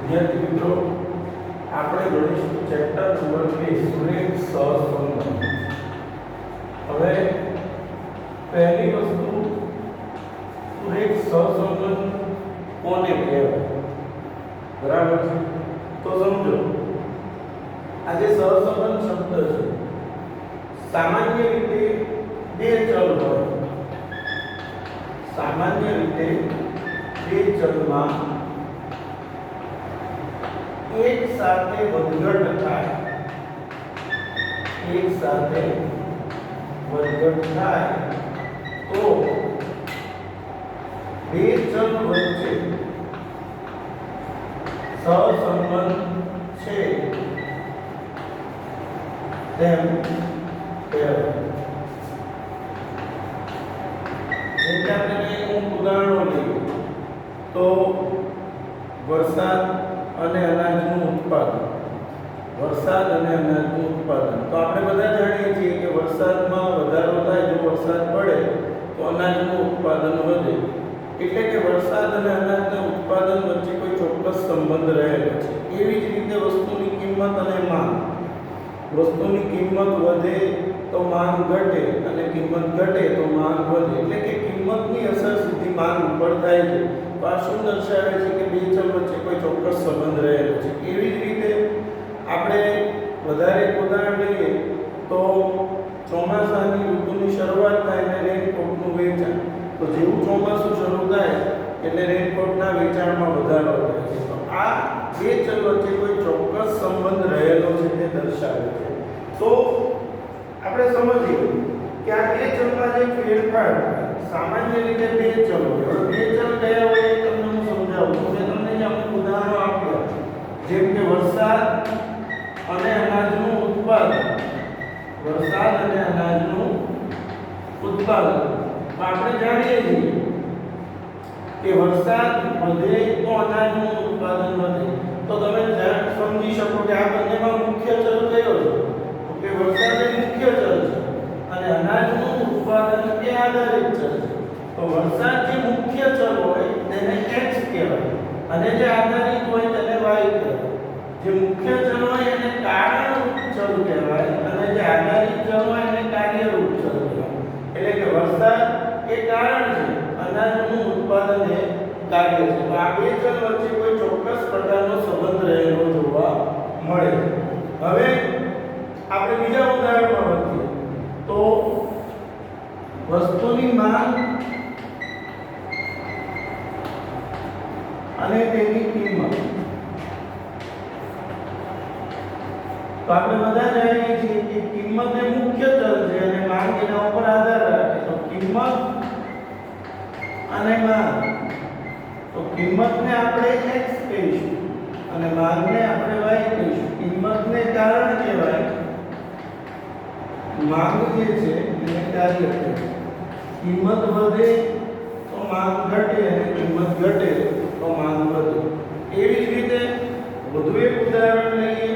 વિદ્યાર્થી મિત્રો, આપણે ગણીશું ચેપ્ટર નંબર 2 સુરેખ સહસંબંધ. હવે પહેલી વસ્તુ, સુરેખ સહસંબંધ કોને કહેવાય? બરાબર છે? તો સમજો, આ જે સહસંબંધ શબ્દ છે, સામાન્ય રીતે બે ચલ હોય. સામાન્ય રીતે બે ચલમાં એક સાથે વધઘટ થાય. એક સાથે વધઘટ થાય તો બે ચલ વચ્ચે સહસંબંધ છે તેમ કહેવાય. એટલે આપણે અમુક ઉદાહરણો લઈએ તો વરસાદ અને અનાજનું ઉત્પાદન. વરસાદ અને અનાજનું ઉત્પાદન તો આપણે બધા જાણીએ છીએ કે વરસાદમાં વધારો થાય, જો વરસાદ પડે તો અનાજનું ઉત્પાદન વધે. એટલે કે વરસાદ અને અનાજના ઉત્પાદન વચ્ચે કોઈ ચોક્કસ સંબંધ રહેલો છે. એવી જ રીતે વસ્તુની કિંમત અને માંગ. વસ્તુની કિંમત વધે તો માંગ ઘટે અને કિંમત ઘટે તો માંગ વધે. એટલે કે કિંમતની અસર સીધી માંગ ઉપર થાય છે. તો આ શું દર્શાવે છે કે બે ચલ વચ્ચે કોઈ ચોક્કસ સંબંધ રહેલો છે. એવી જ રીતે આપણે વધારે ઉદાહરણ લઈએ તો ચોમાસાની ઋતુની શરૂઆત થાય અને રેનકોટનું વેચાણ. તો જેવું ચોમાસું શરૂ થાય એટલે રેનકોટના વેચાણમાં વધારો થાય છે. તો આ બે ચલ વચ્ચે કોઈ ચોક્કસ સંબંધ રહેલો છે તે દર્શાવે છે. તો આપણે સમજીએ કે આ બે ચલમાં જે ફેરફાર સામાન્ય રીતે બે ચલ હોય. બે ચલ કયા હોય એ તમને હું સમજાવું. મેં તમને જે અમુક ઉદાહરણો આપ્યા, જેમ કે વરસાદ અને અનાજનું ઉત્પાદન. વરસાદ અને અનાજનું ઉત્પાદન. આપણે જાણીએ છીએ કે વરસાદ વધે તો અનાજનું ઉત્પાદન વધે. તો તમે સમજી શકો કે આ બંનેમાં મુખ્ય ચલ કયો છે? તો કે વરસાદ એ મુખ્ય ચલ છે અને અનાજનું ઉત્પાદન એ આધારિત ચલ છે. તો વરસાદ જે મુખ્ય ચલ હોય તેને x કહેવાય અને જે આધારિત હોય તેને y કહેવાય. જે મુખ્ય ચલ હોય એને કારણરૂપ ચલ કહેવાય અને જે આધારિત ચલ હોય એને કાર્યરૂપ ચલ કહેવાય. એટલે કે વરસાદ એ કારણ છે, અનાજનું ઉત્પાદન એ કાર્ય છે. તો આ બે ચલ વચ્ચે કોઈ ચોક્કસ પ્રકારનો સંબંધ રહેલો જોવા મળે. હવે આપણે બીજા ઉદાહરણમાં વધીએ તો વસ્તુની માંગ અને તેની કિંમત. તો આપણે બધા જાણીએ છીએ કે કિંમત એ મુખ્ય ચલ છે અને માંગ એના ઉપર આધાર રાખે. તો કિંમત અને માંગ, તો કિંમતને આપણે x કહીશું અને માંગને આપણે y કહીશું. કિંમતને કારણ કહેવાય, માંગ જે છે એને કાર્ય કહેવાય. કિંમત વધે તો માંગ ઘટે અને કિંમત ઘટે તો માંગ વધે. એવી જ રીતે વધુ એક ઉદાહરણ લઈએ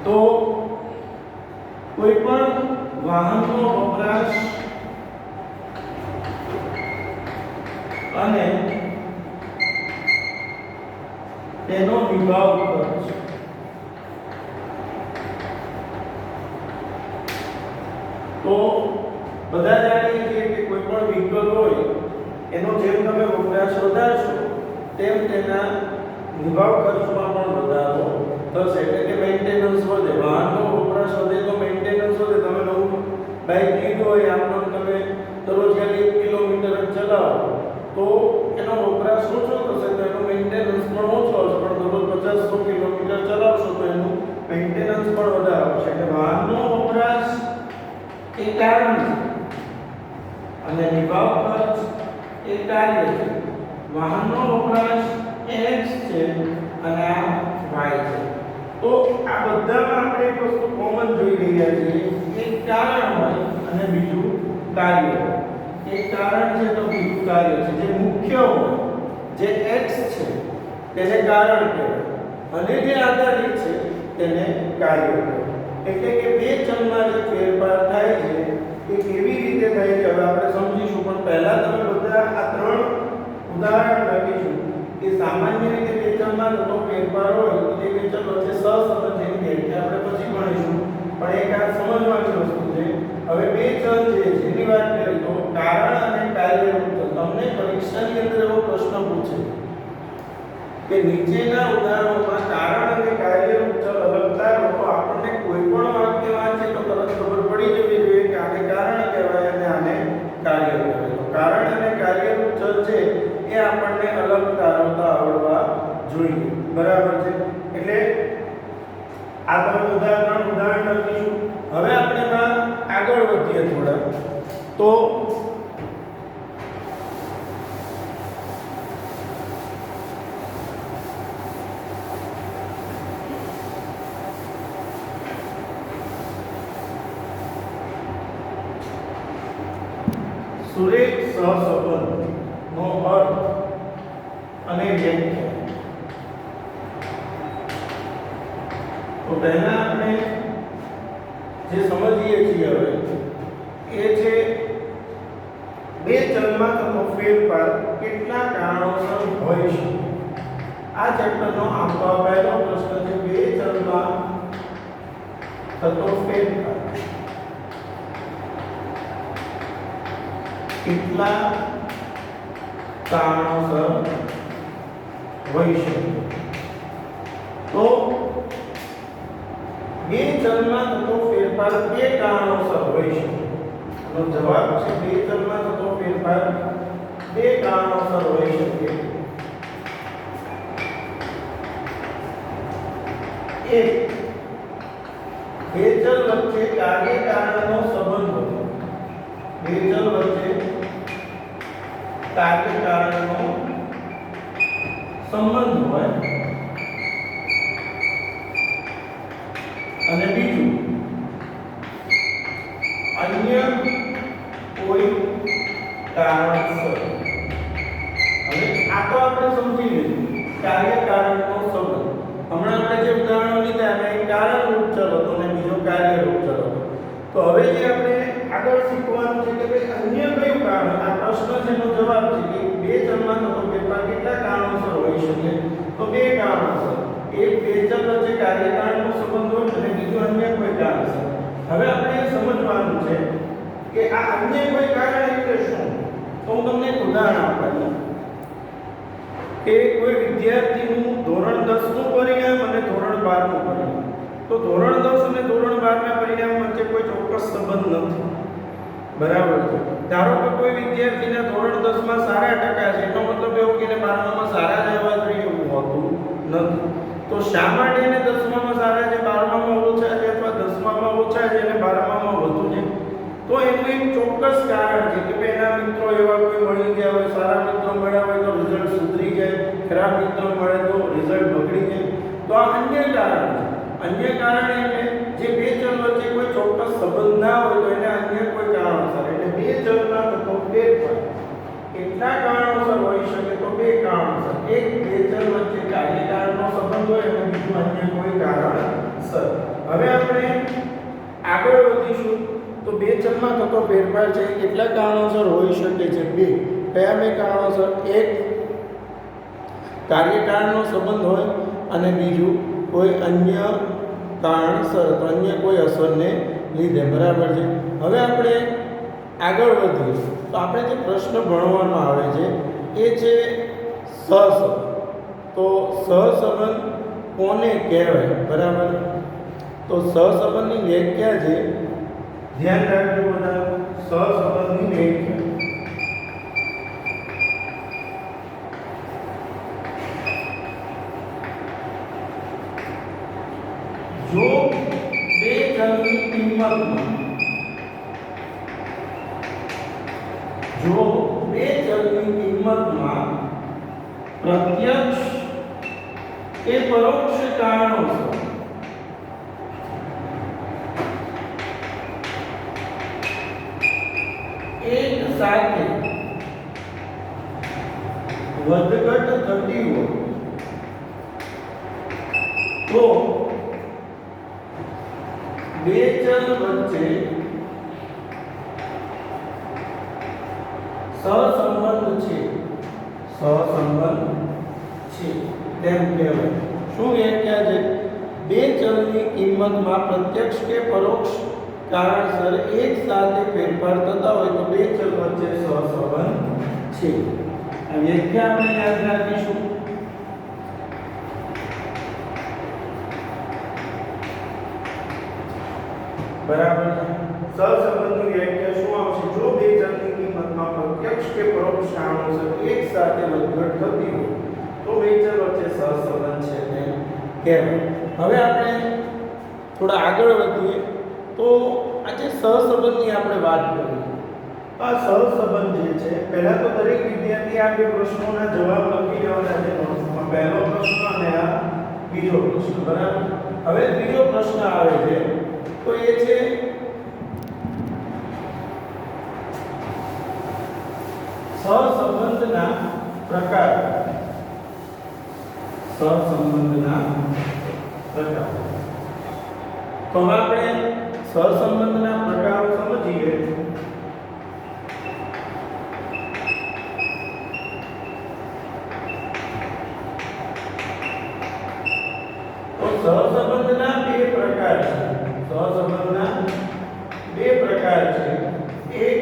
તો કોઈ પણ વાહનનો વપરાશ અને તેનો નિભાવ ખર્ચ. તો બધા જાણીએ છીએ કે કોઈ પણ વ્હીકલ હોય એનો જેમ તમે વપરાશ વધારશો તેમ તેના નિભાવ ખર્ચમાં પણ વધારો થશે. એટલે કે મેન્ટેનન્સ વધે. વાહનનો વપરાશ વધે તો મેન્ટેનન્સ વધે. તમે નવું બાઇક લીધું હોય, આમ તમે દરરોજ ખાલી 1 કિલોમીટર જ ચલાવો તો એનો વપરાશ ઓછો થશે તો એનો મેન્ટેનન્સ પણ ઓછો હશે. પણ દરરોજ 50-100 કિલોમીટર ચલાવશો તો એનું મેન્ટેનન્સ પણ વધારે આવશે. એટલે વાહનનો વપરાશ એ કારણ છે અને નિભાવ ખર્ચ એ કાર્ય છે. વાહનનો વપરાશ એ x છે અને આ y છે. તો આ બધામાં આપણે એક વસ્તુ કોમન જોઈ રહ્યા છીએ. એક કારણ હોય અને બીજું કાર્ય હોય. એક કારણ છે તો બીજું કાર્ય છે. જે મુખ્ય હોય, જે x છે તેને કારણ કહેવાય અને જે આધારિત છે તેને કાર્ય કહેવાય. એટલે કે બે ચલમાં જે ફેરફાર થાય છે એ કેવી રીતે થાય છે હવે આપણે સમજીશું. પણ પહેલા તમે બધા આ ત્રણ ઉદાહરણ લખીશું કે સામાન્ય રીતે બે ચલમાં ચલમાં થતો ફેરફાર હોય તો તે બે ચલ વચ્ચે સહસંબંધ જેની વ્યાખ્યા આપણે પછી ભણીશું, પણ એક આ સમજવાની વસ્તુ છે. હવે બે ચલ છે જેની વાત કરીએ તો કારણ અને કાર્યરૂપ ચલ. તમને પરીક્ષાની અંદર એવો પ્રશ્ન પૂછે કે નીચેના ઉદાહરણોમાં કારણ અને કાર્યરૂપ ચલ અલગતા તો આપણને કોઈ પણ વાક્ય વાંચે તો તરત ખબર પડી જવી જોઈએ કે આને કારણ કહેવાય અને આને કાર્ય કહેવાય. તો કારણ અને કાર્યરૂપ ચલ છે એ આપણને અલગ તારવતા આવડવા જોઈએ. બરાબર છે? એટલે આ ત્રણ ઉદાહરણ લખીશું. હવે આપણે આગળ વધીએ થોડા. તો સુરેખ સહસંબંધ નો અર્થ અને વ્યાખ્યા. તો પહેલા આપણે જે સમજીએ છીએ હવે એ છે બે ચલમાં થતો ફેરફાર કેટલા કારણોસર હોય છે. આ ચેપ્ટરનો આપણો પહેલો પ્રશ્ન છે બે ચલમાં થતો ફેરફાર કેટલા કારણોસર હોઈ શકે. તો બે ચલમાં થતો ફેરફાર બે કારણોસર હોઈ શકે. એનો જવાબ છે બે ચલમાં થતો ફેરફાર બે કારણોસર હોઈ શકે. એક, બે ચલ વચ્ચે કાર્ય કારણનો સંબંધ હોય. બે ચલ વચ્ચે કાર્ય કારણનો સંબંધ હોય. અને બીજું, અન્ય કોઈ કારણસર. હવે આ તો આપણે સમજી લીધું કાર્ય કારણનો સંબંધ. હમણાં આપણે જે ઉદાહરણો લીધા એમાં એક કારણરૂપ ચલ હતો અને બીજો કાર્યરૂપ ચલ હતો. તો હવે જે આપણે આગળ શીખવાનું છે કે ભાઈ અન્ય કયું કારણ. આ પ્રશ્ન છે એનો જવાબ છે કે બે ચલમાં થતો ફેરફાર કેટલા કારણોસર હોઈ શકે. તો બે કારણોસર. એક બે ચલ વચ્ચે કાર્ય કારણનો સંબંધ હોય અને બીજું અન્ય કોઈ કારણસર. હવે આપણે સમજવાનું છે કે આ અન્ય કોઈ કારણ એટલે શું. તો હું તમને એક ઉદાહરણ આપું કે કોઈ વિદ્યાર્થીનું ધોરણ 10 નું પરિણામ અને ધોરણ 12 નું પરિણામ. તો ધોરણ 10 અને ધોરણ 12 ના પરિણામ વચ્ચે કોઈ ચોક્કસ સંબંધ નથી. બરાબર છે? ધારો કે કોઈ વિદ્યાર્થીના ધોરણ 10 માં સારા ટકા છે, એનો મતલબ એવો કે એને 12 માં સારા જ આવવા જોઈએ એવું હોતું નથી. તો શા માટે એને 10 માં સારા છે, 12 માં ઓછા છે, અથવા 10 માં ઓછા છે અને 12 માં વધુ છે? તો એનું એક ચોક્કસ કારણ છે કે ભાઈ એના મિત્રો એવા કોઈ મળી ગયા હોય, સારા મિત્રો મળ્યા હોય તો રિઝલ્ટ સુધરી જાય, ખરાબ મિત્રો મળે તો રિઝલ્ટ બગડી જાય. તો આ અન્ય કારણ છે. અન્ય કારણ એટલે જે બે ચલ વચ્ચે કોઈ ચોક્કસ સંબંધ ના હોય તો એને અન્ય કોઈ કારણસર. એટલે બે ચલમાં થતો ફેરફાર કેટલા કારણોસર હોઈ શકે. તો બે કારણોસર. એક, બે ચલ વચ્ચે કાર્ય કારણનો સંબંધ હોય અને બીજું અન્ય કોઈ કારણસર. હવે આપણે આગળ વધીશું. તો બે ચલમાં થતો ફેરફાર છે કેટલા કારણોસર હોઈ શકે છે. બે. કયા બે કારણોસર? એક, કાર્ય કારણનો સંબંધ હોય અને બીજું કોઈ અન્ય કારણસર, તો અન્ય કોઈ અસરને લીધે. બરાબર છે? હવે આપણે આગળ વધીએ તો આપણે જે પ્રશ્ન ભણવાનો આવે છે એ છે સહસંબંધ. તો સહસંબંધ કોને કહેવાય? બરાબર? તો સહસંબંધની વ્યાખ્યા છે, ધ્યાન રાખજો બધા. સહસંબંધની વ્યાખ્યા જો બે ચલની કિંમતમાં પ્રત્યક્ષ કે પરોક્ષ કારણોસર એક સાથે વધઘટ થતી હોય તો બે ચલ વચ્ચે સહસંબંધ છે. છે તેમ કહેવાય. શું વ્યાખ્યા છે? બે ચલની કિંમતમાં પ્રત્યક્ષ કે પરોક્ષ કારણસર એક સાથે ફેરફાર થતા હોય તો બે ચલ વચ્ચે સહસંબંધ છે. આ વ્યાખ્યા આપણે યાદ રાખીશું. બરાબર. સહસંબંધની વ્યાખ્યા શું આવશે? જો બે ચલની કિંમતમાં પ્રત્યક્ષ કે પરોક્ષ કારણોસર એક સાથે વધઘટ થતી હોય તો બે ચલ વચ્ચે સહસંબંધ છે તેમ કહેવાય. હવે આપણે થોડા આગળ વધીએ તો આજે સહસંબંધની આપણે વાત કરીએ. આ સહસંબંધ જે છે, પહેલા તો દરેક વિદ્યાર્થી આ બે પ્રશ્નોના જવાબ લખી લેવાના છે નોટમાં. પહેલો પ્રશ્ન અને આ બીજો પ્રશ્ન. બરાબર. હવે ત્રીજો પ્રશ્ન આવે છે તો એ છે સહસંબંધના પ્રકાર. સહસંબંધના પ્રકાર. તો આપણે સહસંબંધના પ્રકારો સમજીએ. તો સહસંબંધના બે પ્રકાર છે. સહસંબંધના બે પ્રકાર છે. એક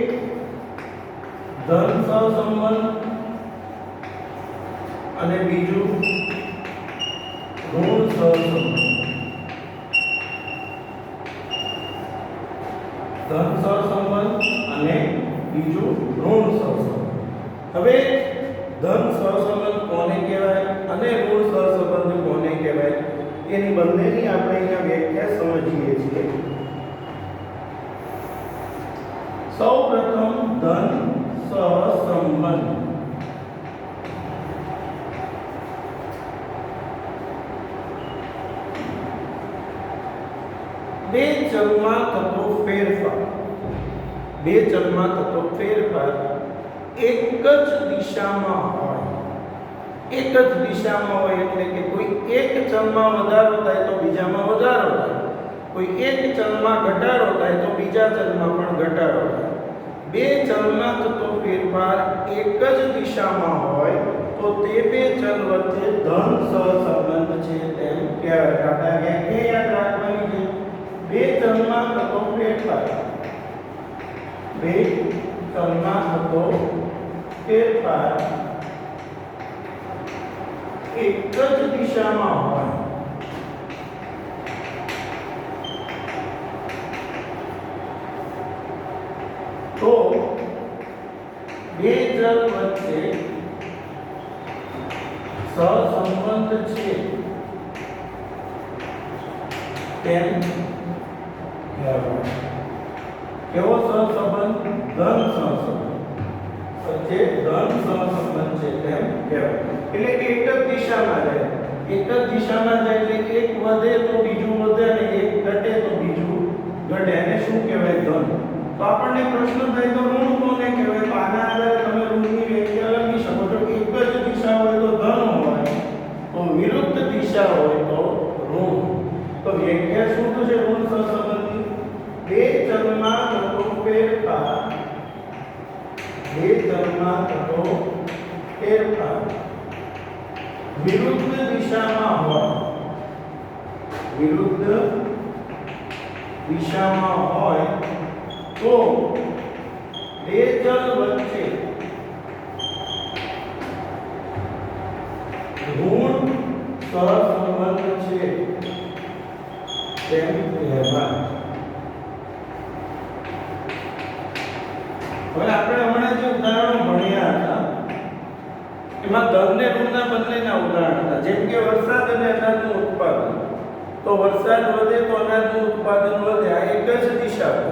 ધન સહસંબંધ અને બીજું ઋણ સહસંબંધ. ધન સહસંબંધ અને બીજું ઋણ સહસંબંધ. હવે ધન સહસંબંધ કોને કહેવાય અને ઋણ સહસંબંધ કોને કહેવાય એની બંનેની આપણે અહીંયા વ્યાખ્યા સમજીએ છીએ. સૌપ્રથમ ધન સહસંબંધ. બે ચલમાં થતો ફેરફાર. બે ચલમાં થતો ફેરફાર એક જ દિશામાં હોય. એક જ દિશામાં હોય એટલે કે કોઈ એક ચલમાં વધારો થાય તો બીજામાં વધારો થાય, કોઈ એક ચલમાં ઘટાડો થાય તો બીજા ચલમાં પણ ઘટાડો થાય. બે ચલમાં થતો ફેરફાર એક જ દિશામાં હોય તો તે બે ચલ વચ્ચે ધન સહસંબંધ છે તેમ કહેવાય. આપણે વ્યાખ્યા યાદ રાખવાની છે. બે ચલમાં થતો ફેરફાર. બે ચલમાં થતો ફેરફાર એક જ દિશામાં હોય તો બે ચલ વચ્ચે સહસંબંધ છે તેમ કહેવાય. કેવો સહસંબંધ? ધન સહસંબંધ. વચ્ચે ધન સહસંબંધ છે તેમ કહેવાય. એટલે કે એક જ દિશામાં જાય. એક જ દિશામાં જાય એટલે એક વધે તો બીજું વધે અને એક ઘટે તો બીજું ઘટે. એને શું કહેવાય? ધન. તો આપણને પ્રશ્ન થાય તો ઋણ કોને કહેવાય? તો આના આધારે તમે ઋણની વ્યાખ્યા લખી શકો છો. એક જ દિશા હોય તો ધન હોય, તો વિરુદ્ધ દિશા હોય તો ઋણ. તો વ્યાખ્યા શું થશે ઋણ સહસંબંધની? બે ચલમાં થતો ફેરફાર. બે ચલમાં થતો ફેરફાર વિરુદ્ધ દિશામાં હોય. વિરુદ્ધ દિશામાં હોય તો બે ચલ વચ્ચે ઋણ સહસંબંધ છે તેમ કહેવાય. હવે આપણે હમણાં જે ઉદાહરણો ભણ્યા હતા એમાં ધન ને ઋણના બંનેના ઉદાહરણ હતા. જેમ કે વરસાદ અને અનાજનું ઉત્પાદન. તો વરસાદ વધે તો અનાજનું ઉત્પાદન વધે. આ એક જ દિશા પર.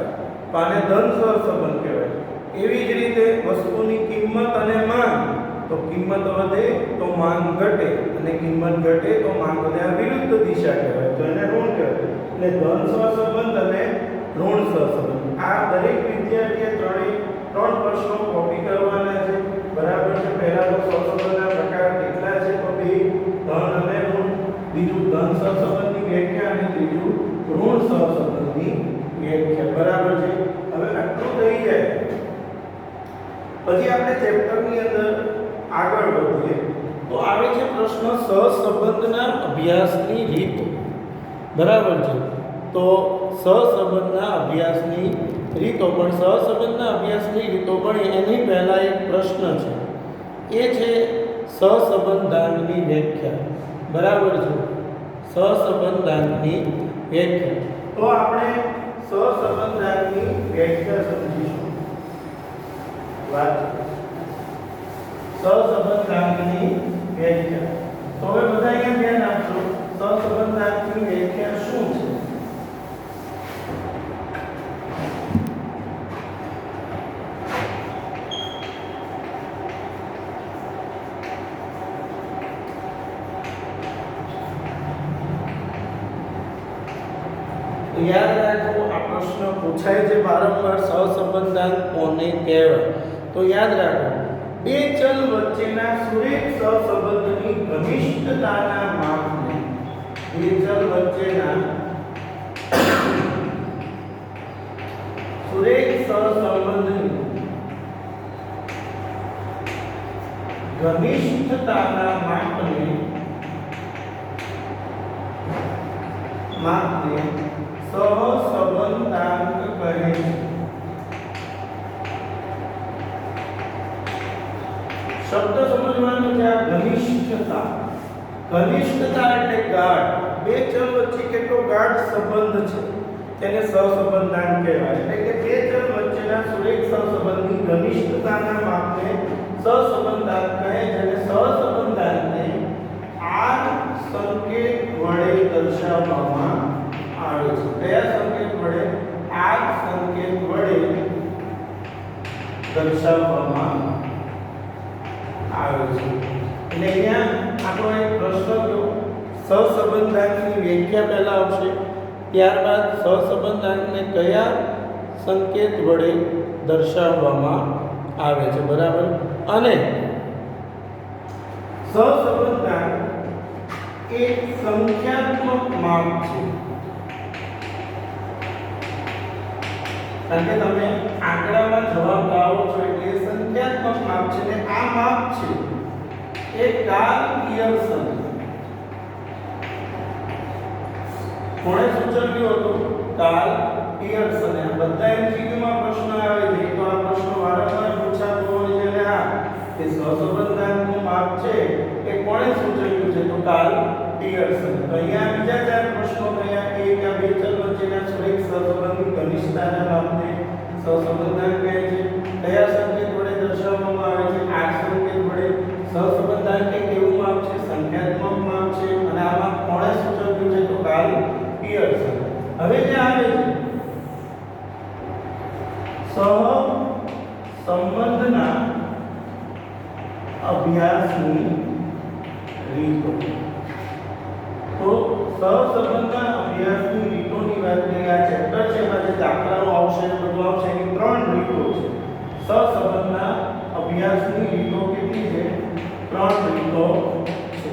તો આને ધન સહસંબંધ કહેવાય. એવી જ રીતે વસ્તુની કિંમત અને માંગ. તો કિંમત વધે તો માંગ ઘટે અને કિંમત ઘટે તો માંગ વધે. આ વિરુદ્ધ દિશા કહેવાય. તો એને ઋણ કહેવાય. એટલે ધન સહસંબંધ અને ઋણ સહસંબંધ. આ દરેક વિદ્યાર્થીએ ત્રણ પ્રશ્નો કોપી કરવાના છે. બરાબર છે. પહેલા તો સહસંબંધના પ્રકાર કેટલા છે? તો બે ધન અને ઋણ. બીજું ધન સહસંબંધની વ્યાખ્યા અને ત્રીજું ઋણ સહસંબંધની વ્યાખ્યા. બરાબર છે. હવે આટલું થઈ જાય પછી આપણે ચેપ્ટરની અંદર આગળ વધીએ તો આવે છે પ્રશ્ન સહસંબંધના અભ્યાસની રીતો, બરાબર છે. તો સહસંબંધના અભ્યાસની રીતો, પણ સહસંબંધના અભ્યાસની રીતો પણ એની પહેલાં એક પ્રશ્ન છે, એ છે સહસંબંધાંકની વ્યાખ્યા. બરાબર છે, સહસંબંધાંકની વ્યાખ્યા. તો આપણે સહસંબંધાંકની વ્યાખ્યા સમજીશું. વાત સહસંબંધાંકની વ્યાખ્યા. તો હવે બધા અહીંયા ધ્યાન આપજો, સહસંબંધાંકની વ્યાખ્યા શું છે? યાદ રાખો, આ પ્રશ્ન પૂછાય છે વારંવાર, સહસંબંધાંક કોને કહેવાય? તો યાદ રાખો, બે ચલ વચ્ચેના સુરેખ સહસંબંધની ઘનિષ્ઠતાના માપને, બે ચલ વચ્ચેના સુરેખ સહસંબંધની ઘનિષ્ઠતાના માપને સહસંબંધાંક કહે છે. શબ્દ સમજવાનો છે આ ઘનિષ્ઠતા. ઘનિષ્ઠતા એટલે ગાઢ. બે ચલ વચ્ચે કેટલો ગાઢ સંબંધ છે તેને સહસંબંધાંક કહેવાય. એટલે કે બે ચલ વચ્ચેના સુરેખ સહસંબંધની ઘનિષ્ઠતાના માપને સહસંબંધાંક કહે છે. અને સહસંબંધાંકને આ સંકેત વડે દર્શાવવામાં આવે છે. કયા સંકેત વડે? આ સંકેત વડે દર્શાવવામાં આવે છે. એટલે અહીંયા આપણો એક પ્રશ્ન થયો, સહસંબંધાંકની વ્યાખ્યા પહેલા આવશે, ત્યારબાદ સહસંબંધાંકને કયા સંકેત વડે દર્શાવવામાં આવે છે. બરાબર. અને સહસંબંધાંક એક સંખ્યાત્મક માપ છે. કારણ કે તમે આંકડામાં જવાબ લાવો છો એટલે સંખ્યાત્મક માપ છે. ને આ માપ છે એ કાર્લ પિયર્સન કોણે સૂચવ્યું હતું? Karl Pearson. આ બધા એમસીક્યુમાં પ્રશ્ન આવે છે, તો આ પ્રશ્ન વારંવાર પૂછાતો હોય છે. અને આ કે સહસંબંધાંકનું માપ છે એ કોણે સૂચવ્યું છે? તો કાર્લ પિયર્સન. તો અહીંયા બીજા ચાર પ્રશ્નો કયા? કે આ બે ચલ વચ્ચેના સુરેખ સહસંબંધની ઘનિષ્ઠતાના માપને સહસંબંધાંક કહે છે. કયા સંકેત વડે દર્શાવવામાં આવે છે? આ સંકેત વડે. સહસંબંધાંક એ કેવું માપ છે? સંખ્યાત્મક માપ છે. અને આ માપ કોણે સૂચવ્યું છે? તો કાર્લ પિયર્સન. હવે જે આવે છે સહસંબંધના અભ્યાસની રીતો. તો સહસંબંધના અભ્યાસની રીતોની વાત કરીએ. આ ચેપ્ટર છે, એમાં જે દાખલાઓ આવશે બધું આવશે, એની ત્રણ રીતો છે. સહસંબંધના અભ્યાસની રીતો કેટલી છે? ત્રણ રીતો છે.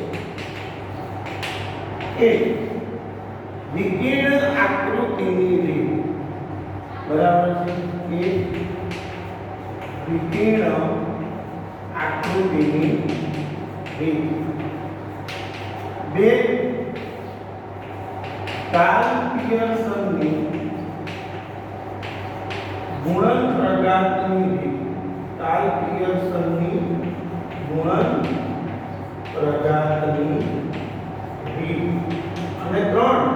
એક વિકર્ણ આકૃતિની રીત. બરાબર છે. એક વિકર્ણ આકૃતિની રીત. બે કાર્લ પિયર્સનની ગુણન પ્રઘાતની રીત. કાર્લ પિયર્સનની ગુણન પ્રઘાતની રીત. અને ત્રણ,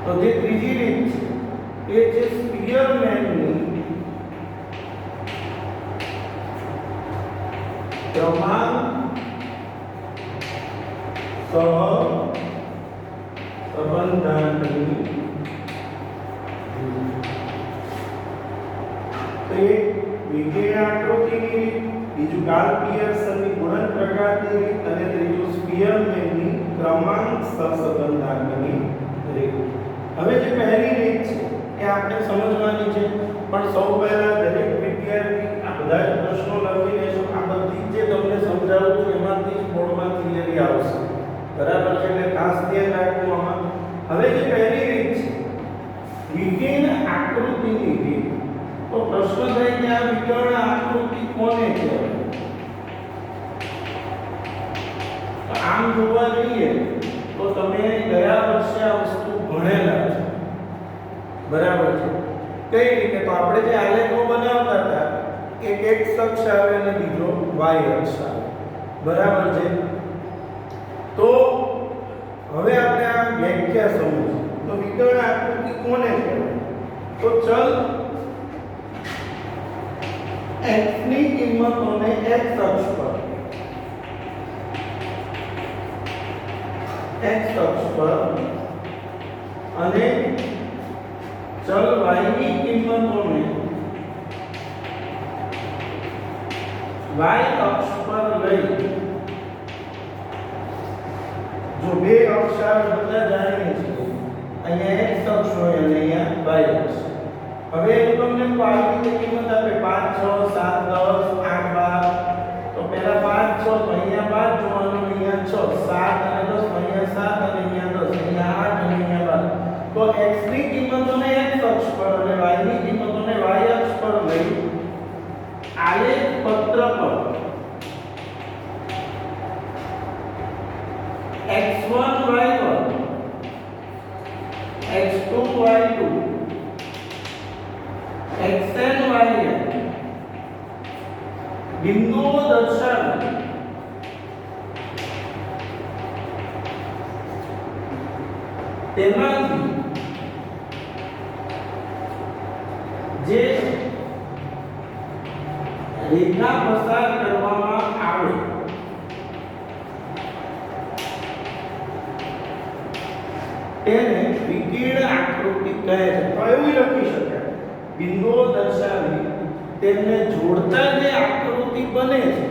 તો જે ત્રીજી રીત છે એ છે સ્પીયરમેનની ક્રમાંક સહસંબંધાંકની. તો એક વિકર્ણ આકૃતિની રીત, બીજું કાર્લ પિયર્સનની ગુણન પ્રઘાતની રીત, અને ત્રીજું સ્પીયરમેનની ક્રમાંક સહસંબંધાંકની રીત. હવે જે પહેલી રીત છે એ આપણે સમજવાની છે, પણ સૌ પહેલા દરેક વિદ્યાર્થી આ બધા જ પ્રશ્નો લખી લેશો. આ બધી જે તમને સમજાવું છું એમાંથી જ બોર્ડમાં થિયરી આવશે. બરાબર છે? એટલે ખાસ ધ્યાન રાખવું આમાં. હવે જે પહેલી રીત છે વિકર્ણ આકૃતિની રીત, તો પ્રશ્ન થાય કે આ વિકર્ણ આકૃતિ કોને કહેવાય? આમ જોવા જઈએ તો તમે ગયા વર્ષે આ વસ્તુ ભણેલા છો, બરાબર છે? કઈ રીતે? તો આપણે જે આલેખો બનાવતા હતા, એક x અક્ષ આવે અને બીજો y અક્ષ આવે, બરાબર છે? તો હવે આપણે આ વ્યાખ્યા સમજીએ. તો વિકર્ણ આકૃતિ કોને કહેવાય? તો ચલ x ની કિંમતોને x અક્ષ પર અને ચલ y ની કિંમતોને y અક્ષ પર લઈ, જો બે અક્ષ બધા જાણીએ છીએ, અહીંયા x અક્ષ હોય અને અહીંયા y અક્ષ. હવે હું તમને પાર્ટીની કિંમત આપે 5 6 7 10 8 12, તો પહેલા 5 6 તો અહીંયા 5 જોવાનું, અહીંયા 6 7 અને 10, અહીંયા 7 અને અહીંયા 10, અહીંયા 8 અને અહીંયા 12. તો x ની કિંમતોને x અક્ષ પર અને y ની કિંમતોને y અક્ષ પર લઈ આલેખ પત્ર પર x1 y1 x2 y2 xn yn બિંદુઓ દર્શાવી તેમાંથી જે રેખા પસાર કરવામાં આવે તેને વિકર્ણ આકૃતિ કહે છે. તો એવું લખી શકાય, બિંદુઓ દર્શાવી તેમને જોડતા જે આકૃતિ બને છે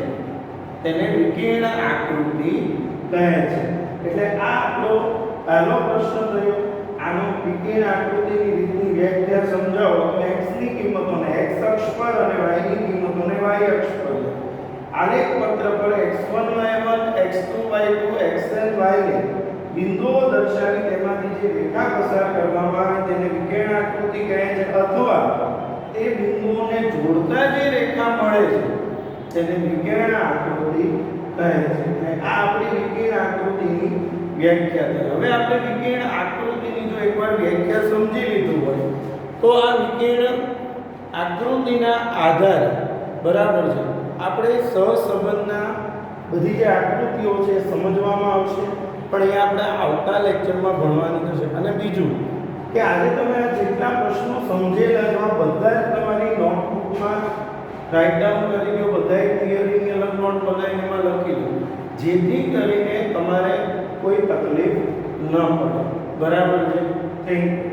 તેને વિકર્ણ આકૃતિ કહે છે. એટલે આ આપણો પહેલો પ્રશ્ન થયો. આનો વિકર્ણ આકૃતિની રીતની વ્યાખ્યા સમજાવો તો x ની કિંમતોને x અક્ષ પર અને y ની કિંમતોને y અક્ષ પર, આલેખ પત્ર પર x1 y1 x2 y2 xn yn બિંદુઓ દર્શાવી તેમાંથી જે રેખા પસાર કરવામાં આવે તેને વિકર્ણ આકૃતિ કહે છે, અથવા તે બિંદુઓને જોડતા જે રેખા મળે છે તેને વિકર્ણ આકૃતિ કહે છે. અને આ આપણી વિકર્ણ આકૃતિની વ્યાખ્યા થઈ. હવે આપણે વિકર્ણ આકૃતિની જો એકવાર વ્યાખ્યા સમજી લીધું હોય તો આ વિકર્ણ આકૃતિના આધારે, બરાબર છે, આપણે સહસંબંધના બધી જે આકૃતિઓ છે સમજવામાં આવશે. પણ એ આપણે આવતા લેક્ચરમાં ભણવાની થશે. અને બીજું કે આજે તમે આ જેટલા પ્રશ્નો સમજેલા છો આ બધા જ તમારી નોટબુકમાં રાઇટ ડાઉન કરી દો, બધા થિયરીની અલગ નોટ બનાવીને એમાં લખી દો, જેથી કરીને તમારે કોઈ તકલીફ ન પડે, બરાબર છે? Thank you.